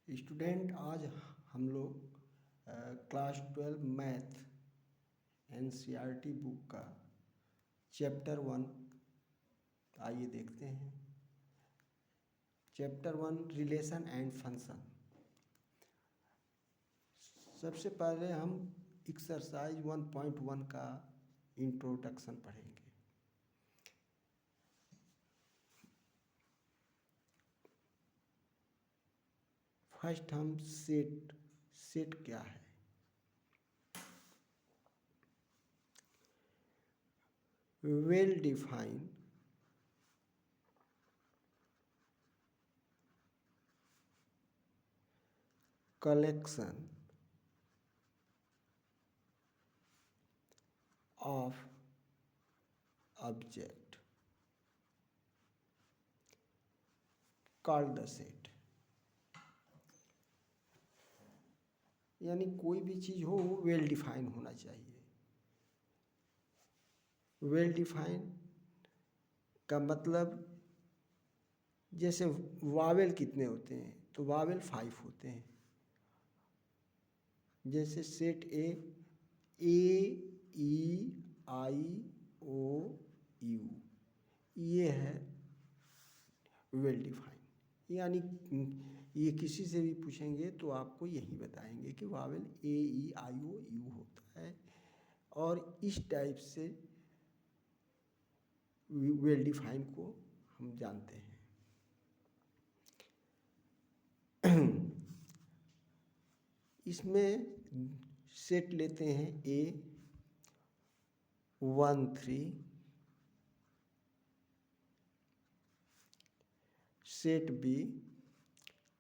Student, आज हम लोग क्लास 12 मैथ एनसीईआरटी बुक का चैप्टर 1 आइए देखते हैं। Chapter 1 relation and function. सबसे पहले हम एक्सरसाइज 1.1 का इंट्रोडक्शन पढ़ेंगे। फर्स्ट हम सेट क्या है। Well define collection of object called the set। यानी कोई भी चीज़ हो वो वेल डिफाइन होना चाहिए। वेल डिफाइन का मतलब जैसे वावेल कितने होते हैं, तो वावेल 5 होते हैं। जैसे set A E I O you, ये है वेल डिफाइन। यानी ये किसी से भी पूछेंगे तो आपको यही बताएंगे कि Wavell A E I O you होता है, और इस टाइप से वेल डिफाइन को हम जानते हैं। इसमें सेट लेते हैं ए 1 3, सेट बी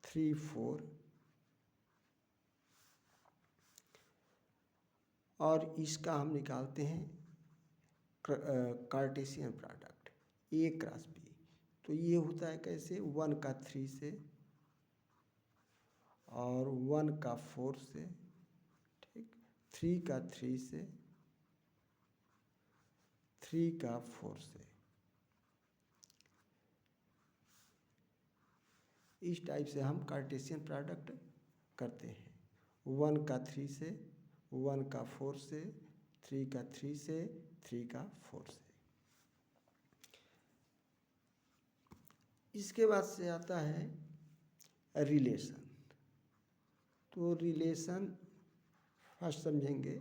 3 4, और इसका हम निकालते हैं Cartesian product A cross B. तो ये होता है कैसे, 1 का 3 से और 1 का 4 से, ठीक, 3 का 3 से, 3 का 4 से। इस टाइप से हम कार्टेशियन प्रोडक्ट करते हैं। 1 का 3 से, 1 का 4 से, 3 का 3 से, 3 का 4 से। इसके बाद से आता है रिलेशन। तो रिलेशन फर्स्ट समझेंगे,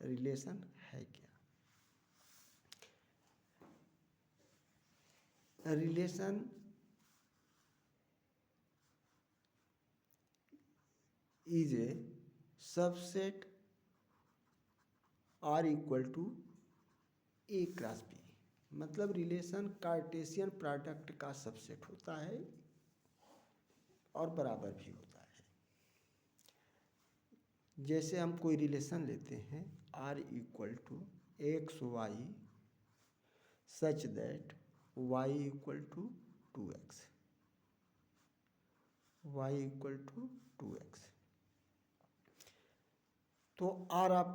रिलेशन है क्या। Relation is a subset or equal to A cross B. मतलब रिलेशन कार्टेशियन प्रोडक्ट का सबसेट होता है और बराबर भी होता है। जैसे हम कोई रिलेशन लेते हैं R equal to X Y such that Y equal to 2x, Y equal to 2x। तो आर आप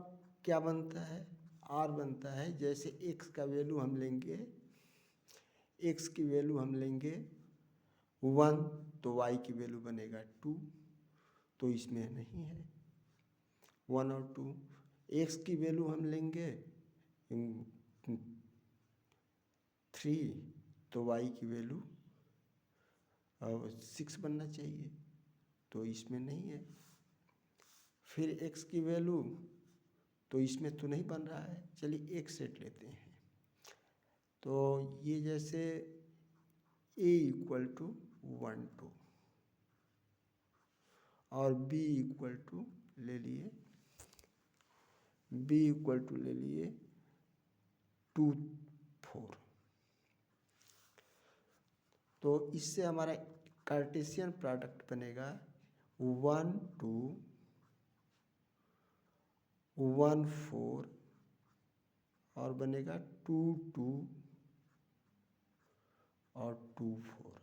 क्या बनता है, आर बनता है जैसे एक्स का वैल्यू हम लेंगे, एक्स की वैल्यू हम लेंगे 1, तो वाई की वैल्यू बनेगा 2। तो इसमें नहीं है 1 और 2। एक्स की वैल्यू हम लेंगे 3, तो वाई की वैल्यू 6 बनना चाहिए, तो इसमें नहीं है। फिर एक्स की वैल्यू, तो इसमें तो नहीं बन रहा है। चलिए एक सेट लेते हैं। तो ये जैसे ए इक्वल टू 1 2 और बी इक्वल टू ले लिए, बी इक्वल टू ले लिए 2 4। तो इससे हमारा कार्टेशियन प्रोडक्ट बनेगा 1 2 1 4 और बनेगा 2 2 और 2 4।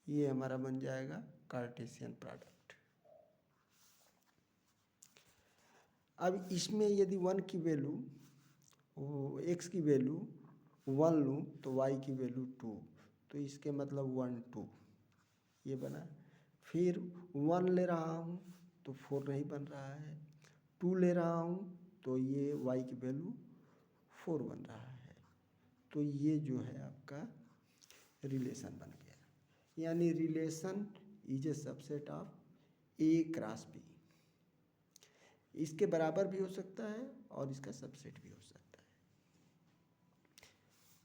ये हमारा बन जाएगा कार्टेशियन प्रोडक्ट। अब इसमें यदि 1 की वैल्यू, एक्स की वैल्यू 1 लूँ तो वाई की वैल्यू 2, तो इसके मतलब 1 2, ये बना। फिर 1 ले रहा हूँ तो 4 नहीं बन रहा है, 2 ले रहा हूँ तो ये y की वैल्यू 4 बन रहा है। तो ये जो है आपका रिलेशन बन गया, यानी relation is a subset of A cross B। इसके बराबर भी हो सकता है और इसका सबसेट भी हो सकता है।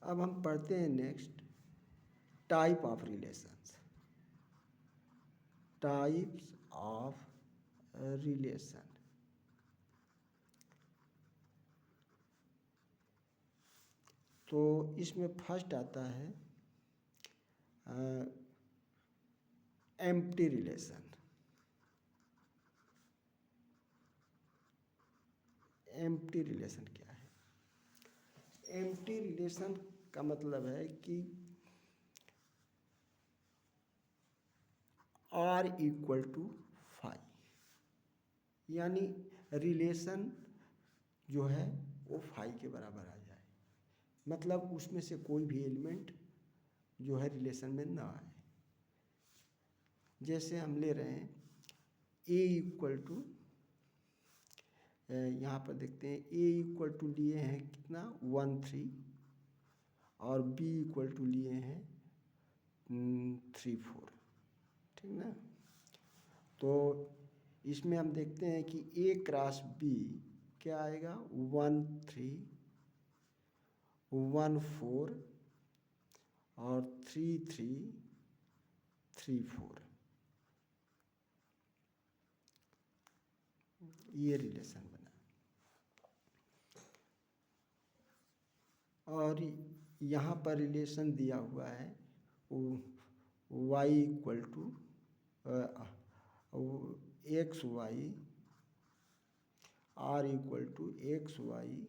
अब हम पढ़ते हैं next type of relations. Types of relation. तो इसमें फर्स्ट आता है एम्प्टी रिलेशन। एम्प्टी रिलेशन क्या है? एम्प्टी रिलेशन का मतलब है कि R इक्वल टू 5, यानी रिलेशन जो है वो 5 के बराबर आ जाए, मतलब उसमें से कोई भी एलिमेंट जो है रिलेशन में ना आए। जैसे हम ले रहे हैं A इक्वल टू, यहाँ पर देखते हैं A इक्वल टू लिए हैं कितना 1 3, और B इक्वल टू लिए हैं 3 4, ठीक ना। तो इसमें हम देखते हैं कि A क्रॉस B क्या आएगा 1 3 1 4 और 3 3 3 4, ये रिलेशन बना। और यहाँ पर रिलेशन दिया हुआ है y equal to X Y, r equal to X Y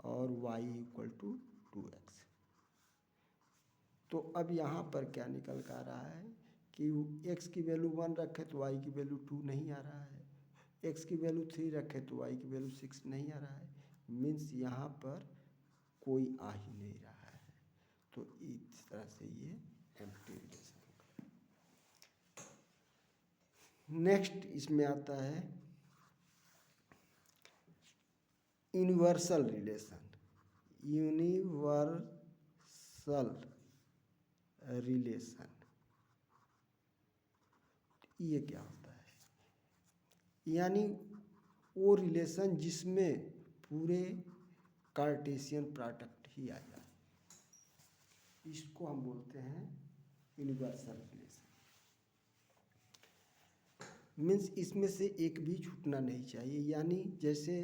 और y इक्वल टू 2x। तो अब यहाँ पर क्या निकल कर आ रहा है कि x की वैल्यू 1 रखे तो y की वैल्यू 2 नहीं आ रहा है, x की वैल्यू 3 रखे तो y की वैल्यू 6 नहीं आ रहा है, मीन्स यहाँ पर कोई आ ही नहीं रहा है। तो इस तरह से ये एम्प्टी रिलेशन होगा। नेक्स्ट इसमें आता है यूनिवर्सल रिलेशन। यूनिवर्सल रिलेशन ये क्या होता है? यानी वो रिलेशन जिसमें पूरे कार्टेशियन प्रोडक्ट ही आ जाए, इसको हम बोलते हैं यूनिवर्सल रिलेशन। मीन्स इसमें से एक भी छूटना नहीं चाहिए, यानी जैसे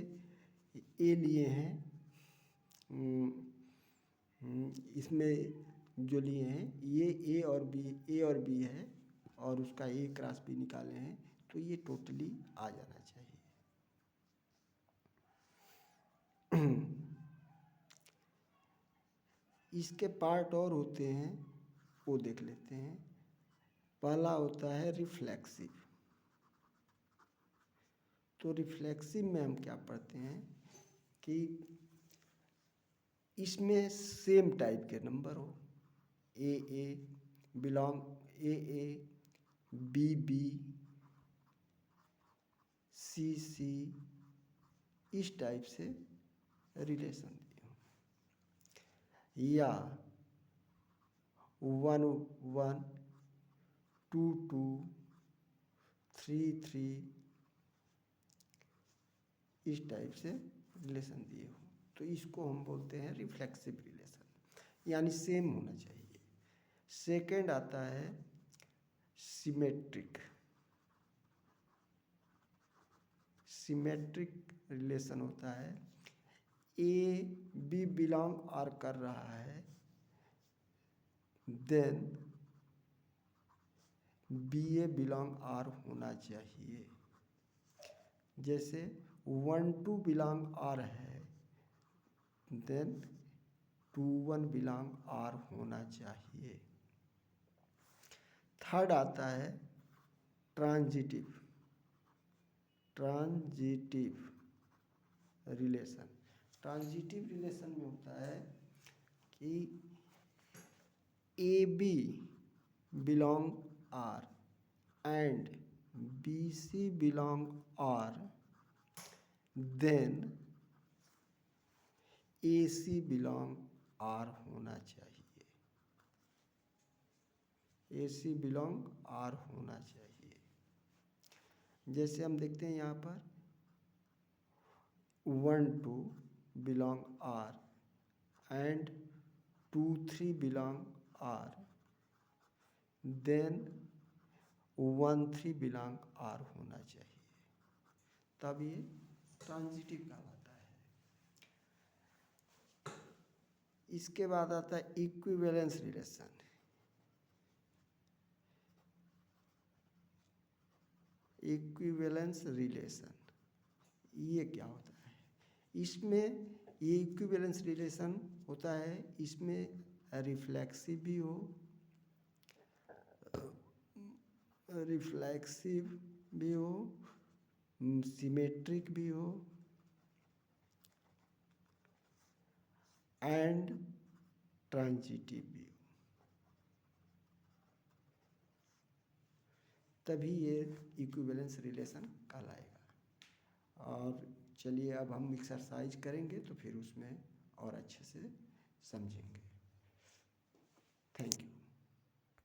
ए लिए हैं, इसमें जो लिए हैं ये ए और बी है और उसका ए क्रॉस बी निकाले हैं, तो ये टोटली आ जाना चाहिए। इसके पार्ट और होते हैं, वो देख लेते हैं। पहला होता है रिफ्लेक्सिव। तो रिफ्लेक्सिव में हम क्या पढ़ते हैं कि इसमें सेम टाइप के नंबर हो, ए बिलोंग ए बी सी, इस टाइप से रिलेशन दिए हो, या 1 1 2 2 3 3 इस टाइप से रिलेशन दिए हो, तो इसको हम बोलते हैं रिफ्लेक्सिव रिलेशन, यानी सेम होना चाहिए। सेकंड आता है सिमेट्रिक। सिमेट्रिक रिलेशन होता है ए बी बिलोंग आर कर रहा है, then B A belong R होना चाहिए। जैसे 1 2 बिलोंग आर है, देन 2 1 बिलोंग आर होना चाहिए। थर्ड आता है transitive. Transitive relation. Transitive relation में होता है कि A B belong R, and BC belong R, then AC belong R होना चाहिए। AC belong R होना चाहिए। जैसे हम देखते हैं यहाँ पर 1 2 belong R and 2 3 belong R, then 1 3 belong R होना चाहिए, तब ये ट्रांजिटिव कहलाता है। इसके बाद आता है इक्विवेलेंस रिलेशन। इक्विवेलेंस रिलेशन ये क्या होता है? इसमें ये इक्विवेलेंस रिलेशन होता है, इसमें रिफ्लेक्सिव भी हो, सिमेट्रिक भी हो एंड ट्रांजिटिव भी हो, तभी ये इक्विवेलेंस रिलेशन कहलाएगा। और चलिए अब हम एक्सरसाइज करेंगे तो फिर उसमें और अच्छे से समझेंगे।